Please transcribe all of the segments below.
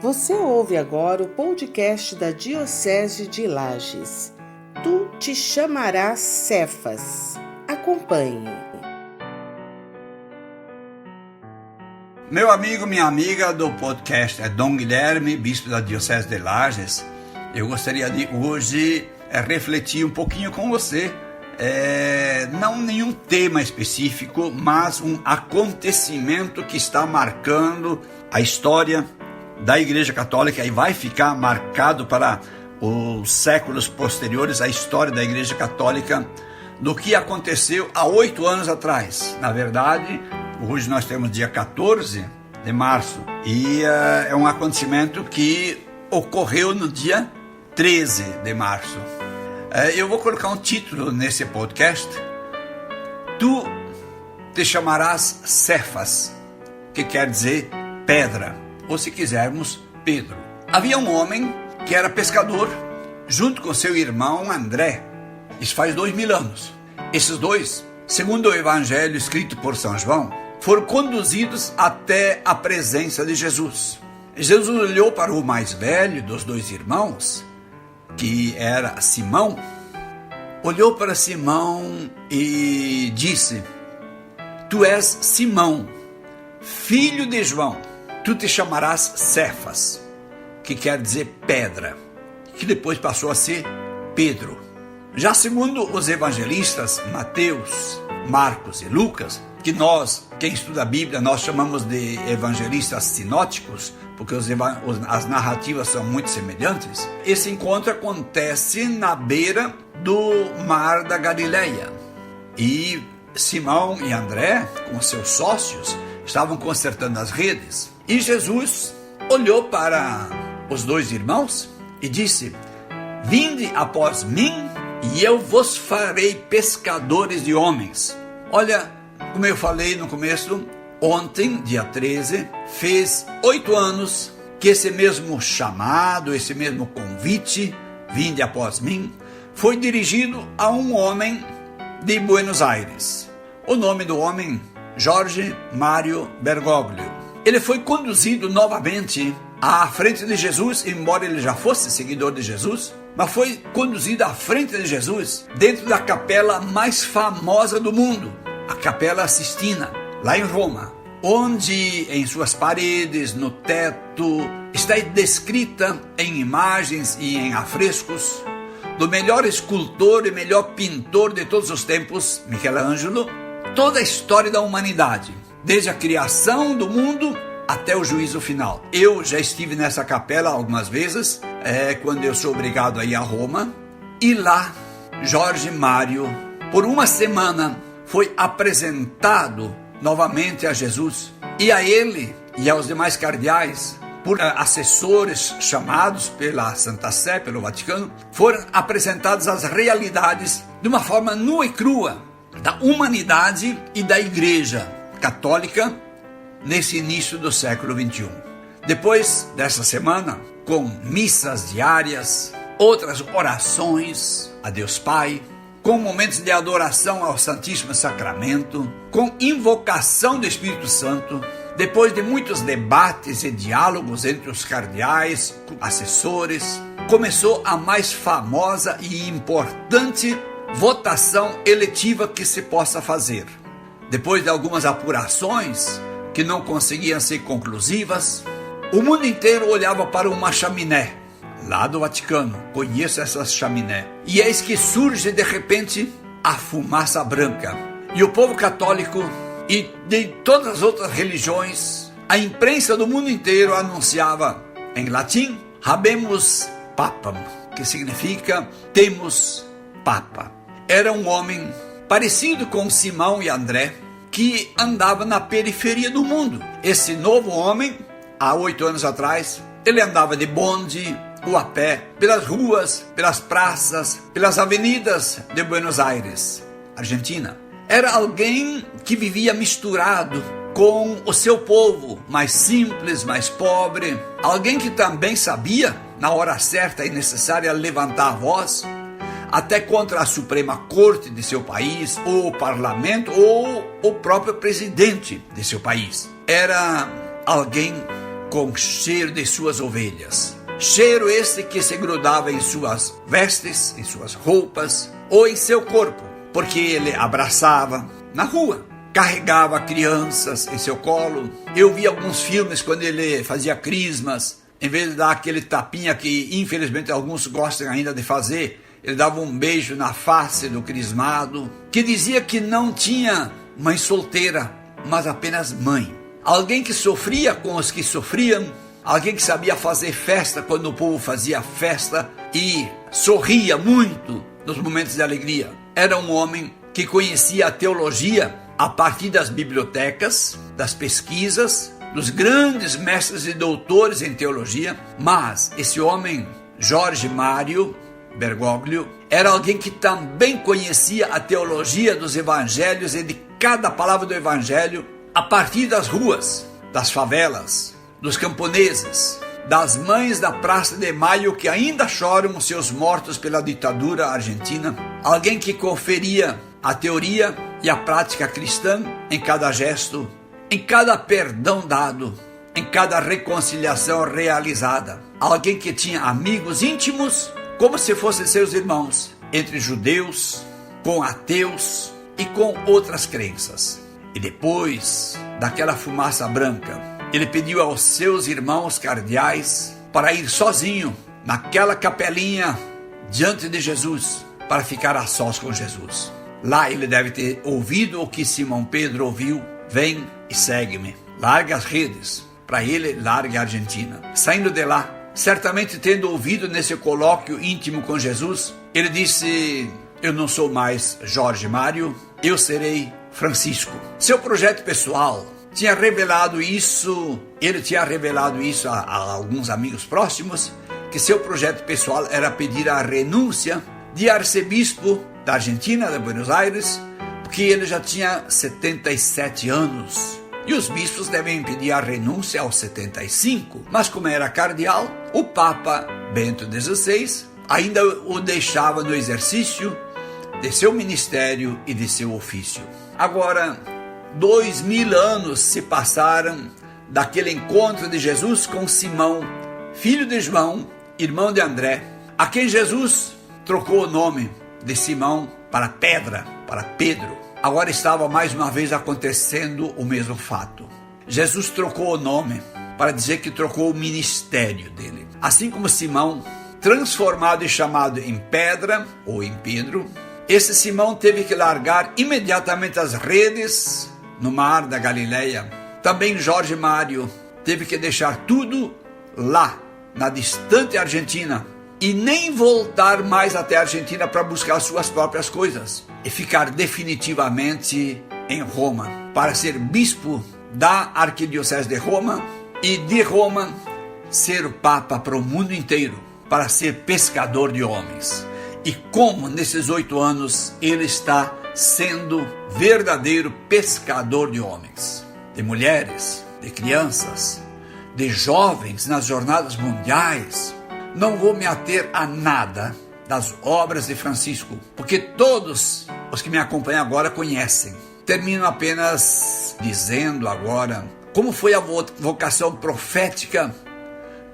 Você ouve agora o podcast da Diocese de Lages. Tu te chamarás Cefas. Acompanhe. Meu amigo, minha amiga do podcast é Dom Guilherme, bispo da Diocese de Lages. Eu gostaria de hoje refletir um pouquinho com você, não nenhum tema específico, mas um acontecimento que está marcando a história da Igreja Católica e vai ficar marcado para os séculos posteriores, a história da Igreja Católica, do que aconteceu há 8 anos atrás. Na verdade, hoje nós temos dia 14 de março e é um acontecimento que ocorreu no dia 13 de março. Eu vou colocar um título nesse podcast: Tu te chamarás Cefas, que quer dizer pedra, ou se quisermos, Pedro. Havia um homem que era pescador, junto com seu irmão André. Isso faz 2000 anos. Esses dois, segundo o evangelho escrito por São João, foram conduzidos até a presença de Jesus. Jesus olhou para o mais velho dos dois irmãos, que era Simão, olhou para Simão e disse: Tu és Simão, filho de João. Tu te chamarás Cefas, que quer dizer pedra, que depois passou a ser Pedro. Já segundo os evangelistas Mateus, Marcos e Lucas, que nós, quem estuda a Bíblia, nós chamamos de evangelistas sinóticos, porque as narrativas são muito semelhantes, esse encontro acontece na beira do mar da Galileia. E Simão e André, com seus sócios, estavam consertando as redes. E Jesus olhou para os dois irmãos e disse: Vinde após mim e eu vos farei pescadores de homens. Olha, como eu falei no começo, ontem, dia 13, fez 8 anos que esse mesmo chamado, esse mesmo convite, vinde após mim, foi dirigido a um homem de Buenos Aires. O nome do homem, Jorge Mário Bergoglio. Ele foi conduzido novamente à frente de Jesus, embora ele já fosse seguidor de Jesus, mas foi conduzido à frente de Jesus dentro da capela mais famosa do mundo, a Capela Sistina, lá em Roma, onde em suas paredes, no teto, está descrita em imagens e em afrescos do melhor escultor e melhor pintor de todos os tempos, Michelangelo, toda a história da humanidade, desde a criação do mundo até o juízo final. Eu já estive nessa capela algumas vezes, quando eu sou obrigado a ir a Roma, e lá Jorge Mário, por uma semana, foi apresentado novamente a Jesus, e a ele e aos demais cardeais, por assessores chamados pela Santa Sé, pelo Vaticano, foram apresentadas as realidades de uma forma nua e crua da humanidade e da Igreja Católica nesse início do século XXI. Depois dessa semana, com missas diárias, outras orações a Deus Pai, com momentos de adoração ao Santíssimo Sacramento, com invocação do Espírito Santo, depois de muitos debates e diálogos entre os cardeais, assessores, começou a mais famosa e importante votação eletiva que se possa fazer. Depois de algumas apurações que não conseguiam ser conclusivas, o mundo inteiro olhava para uma chaminé lá do Vaticano. Conheço essa chaminé. E eis que surge de repente a fumaça branca. E o povo católico e de todas as outras religiões, a imprensa do mundo inteiro anunciava em latim: Habemus Papam, que significa temos Papa. Era um homem parecido com Simão e André, que andava na periferia do mundo. Esse novo homem, há 8 anos atrás, ele andava de bonde ou a pé, pelas ruas, pelas praças, pelas avenidas de Buenos Aires, Argentina. Era alguém que vivia misturado com o seu povo, mais simples, mais pobre. Alguém que também sabia, na hora certa e necessária, levantar a voz, até contra a Suprema Corte de seu país, ou o parlamento, ou o próprio presidente de seu país. Era alguém com cheiro de suas ovelhas. Cheiro esse que se grudava em suas vestes, em suas roupas ou em seu corpo, porque ele abraçava na rua, carregava crianças em seu colo. Eu vi alguns filmes quando ele fazia crismas, em vez de dar aquele tapinha que infelizmente alguns gostam ainda de fazer, ele dava um beijo na face do crismado, que dizia que não tinha mãe solteira, mas apenas mãe. Alguém que sofria com os que sofriam, alguém que sabia fazer festa quando o povo fazia festa e sorria muito nos momentos de alegria. Era um homem que conhecia a teologia a partir das bibliotecas, das pesquisas, dos grandes mestres e doutores em teologia, mas esse homem, Jorge Mário Bergoglio, era alguém que também conhecia a teologia dos evangelhos e de cada palavra do evangelho a partir das ruas, das favelas, dos camponeses, das mães da Praça de Maio que ainda choram os seus mortos pela ditadura argentina. Alguém que conferia a teoria e a prática cristã em cada gesto, em cada perdão dado, em cada reconciliação realizada. Alguém que tinha amigos íntimos como se fossem seus irmãos, entre judeus, com ateus e com outras crenças. E depois daquela fumaça branca, ele pediu aos seus irmãos cardeais para ir sozinho naquela capelinha diante de Jesus, para ficar a sós com Jesus. Lá ele deve ter ouvido o que Simão Pedro ouviu: vem e segue-me. Larga as redes. Para ele, larga a Argentina. Saindo de lá, certamente tendo ouvido nesse colóquio íntimo com Jesus, ele disse: eu não sou mais Jorge Mário, eu serei Francisco. Seu projeto pessoal tinha revelado isso, ele tinha revelado isso a alguns amigos próximos, que seu projeto pessoal era pedir a renúncia de arcebispo da Argentina, de Buenos Aires, porque ele já tinha 77 anos. E os bispos devem pedir a renúncia aos 75, mas como era cardeal, o Papa Bento XVI ainda o deixava no exercício de seu ministério e de seu ofício. Agora, 2000 anos se passaram daquele encontro de Jesus com Simão, filho de João, irmão de André, a quem Jesus trocou o nome de Simão para Pedra, para Pedro. Agora estava mais uma vez acontecendo o mesmo fato. Jesus trocou o nome para dizer que trocou o ministério dele. Assim como Simão, transformado e chamado em Pedra ou em Pedro, esse Simão teve que largar imediatamente as redes no mar da Galileia. Também Jorge Mário teve que deixar tudo lá, na distante Argentina, e nem voltar mais até a Argentina para buscar suas próprias coisas, e ficar definitivamente em Roma, para ser bispo da Arquidiocese de Roma, e de Roma ser o Papa para o mundo inteiro, para ser pescador de homens. E como nesses 8 anos ele está sendo verdadeiro pescador de homens, de mulheres, de crianças, de jovens nas jornadas mundiais. Não vou me ater a nada das obras de Francisco, porque todos os que me acompanham agora conhecem. Termino apenas dizendo agora como foi a vocação profética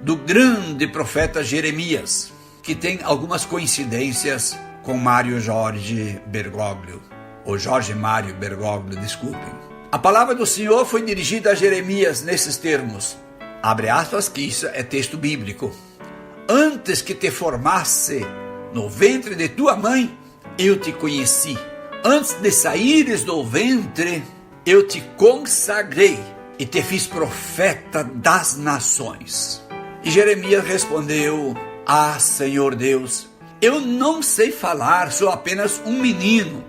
do grande profeta Jeremias, que tem algumas coincidências com Mário Jorge Bergoglio, ou Jorge Mário Bergoglio, desculpem. A palavra do Senhor foi dirigida a Jeremias nesses termos, abre aspas, que isso é texto bíblico: antes que te formasse no ventre de tua mãe, eu te conheci. Antes de saíres do ventre, eu te consagrei e te fiz profeta das nações. E Jeremias respondeu: ah, Senhor Deus, eu não sei falar, sou apenas um menino.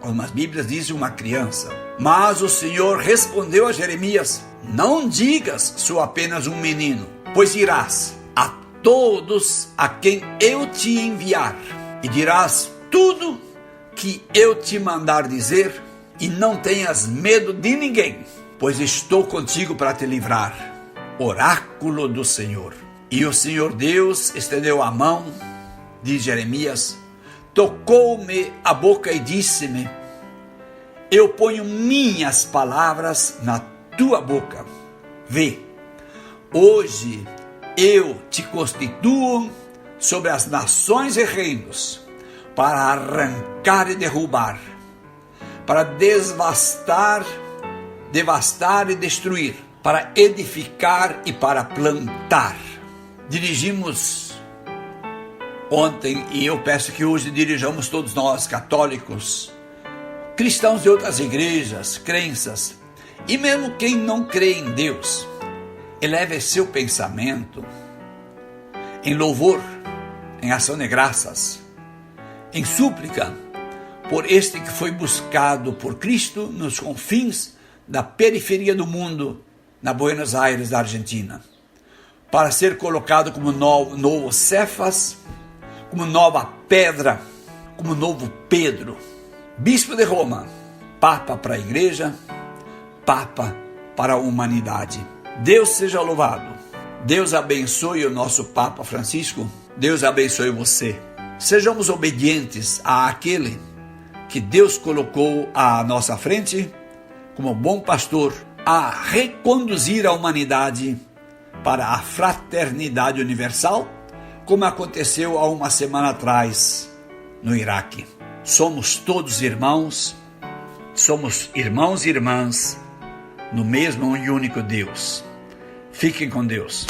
Algumas Bíblias dizem uma criança. Mas o Senhor respondeu a Jeremias: não digas, sou apenas um menino, pois irás a todos a quem eu te enviar, e dirás tudo que eu te mandar dizer, e não tenhas medo de ninguém, pois estou contigo para te livrar. Oráculo do Senhor. E o Senhor Deus estendeu a mão, diz Jeremias, tocou-me a boca e disse-me: eu ponho minhas palavras na tua boca. Vê, Hoje eu te constituo sobre as nações e reinos, para arrancar e derrubar, para devastar e destruir, para edificar e para plantar. Dirigimos ontem, e eu peço que hoje dirijamos todos nós, católicos, cristãos de outras igrejas, crenças, e mesmo quem não crê em Deus, eleve seu pensamento em louvor, em ação de graças, em súplica, por este que foi buscado por Cristo nos confins da periferia do mundo, na Buenos Aires, da Argentina, para ser colocado como novo Cefas, como nova pedra, como novo Pedro, bispo de Roma, papa para a igreja, papa para a humanidade. Deus seja louvado. Deus abençoe o nosso Papa Francisco. Deus abençoe você. Sejamos obedientes àquele que Deus colocou à nossa frente como bom pastor a reconduzir a humanidade para a fraternidade universal, como aconteceu há uma semana atrás no Iraque. Somos todos irmãos, somos irmãos e irmãs no mesmo e único Deus. Fiquem com Deus.